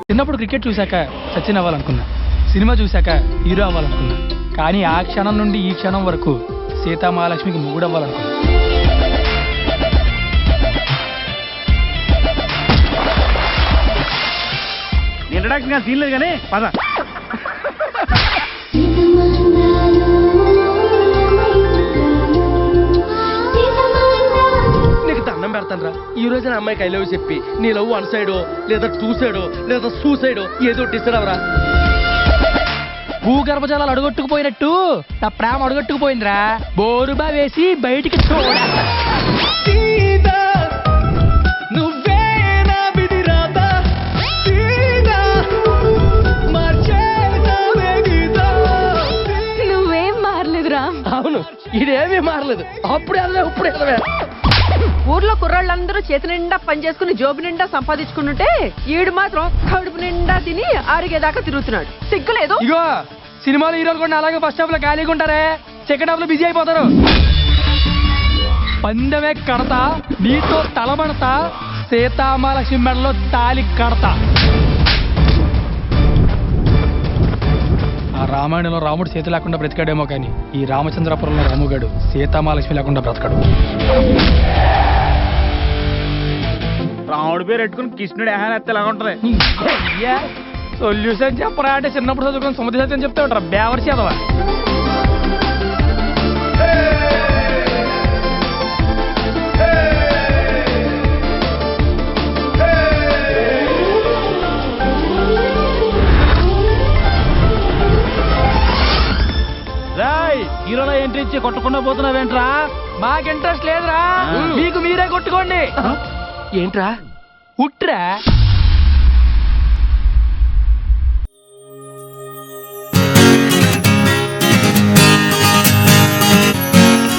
చిన్నప్పుడు క్రికెట్ చూశాక సచిన్ అవ్వాలనుకున్నా, సినిమా చూశాక హీరో అవ్వాలనుకున్నా, కానీ ఆ క్షణం నుండి ఈ క్షణం వరకు సీతామహాలక్ష్మికి మొగుడు అవ్వాలనుకున్నా. ఇంట్రడక్షన్ సీన్ లేదు కానీ పద. నీకు దండం పెడతాను, ఈ రోజున అమ్మాయికి ఐ లవ్ చెప్పి నీ లవ్ 1 సైడో లేదా 2 సైడో లేదా సూసైడో ఏదో డిసైడ్ భూగర్భ జలాలు అడుగొట్టుకుపోయినట్టు నా ప్రేమ అడుగొట్టుకుపోయిందిరా. బోరుబా వేసి బయటికి చూడేస్తా. నువ్వేం మారలేదురా. అవును, ఇదేమీ మారలేదు. అప్పుడే అదే ఇప్పుడే అదే. ఊర్లో కుర్రాళ్ళందరూ చేతి నిండా పని చేసుకుని జోబు నిండా సంపాదించుకుంటుంటే ఈడు మాత్రం కడుపు నిండా తిని ఆరిగేదాకా తిరుగుతున్నాడు. సిగ్గులేదు. ఇగో సినిమాలో హీరోలు కూడా అలాగే ఫస్ట్ హాఫ్ లో ఖాళీగా ఉంటారే, సెకండ్ హాఫ్ లో బిజీ అయిపోతారు. పందెమే కడతా, నీతో తలబడతా, సీతామహాలక్ష్మి మెడలో తాలి కడతా. ఆ రామాయణంలో రాముడు సీత లేకుండా బ్రతికాడేమో కానీ ఈ రామచంద్రపురంలో రాముగాడు సీతామహాలక్ష్మి లేకుండా బ్రతకడు. రాముడి పేరు పెట్టుకుని కృష్ణుడు ఏహాన్ ఎత్తే ఎలాగ ఉంటది. సొల్యూషన్ చెప్పరా అంటే చిన్నప్పుడు చదువుకుని సముద్ర సత్యం చెప్తే ఉంటారు బేవర్ చేదవా. హీరోలో ఎంట్రీ ఇచ్చి కొట్టకుండా పోతున్నావేంట్రా? మాకు ఇంట్రెస్ట్ లేదురా, మీకు మీరే కొట్టుకోండి. ఏంట్రా ఉట్రా.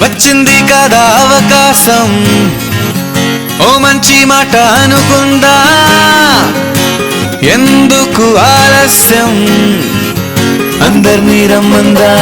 వచ్చింది కదా అవకాశం, ఓ మంచి మాట అనుకుందా, ఎందుకు ఆలస్యం, అందర్నీ రమ్మందా.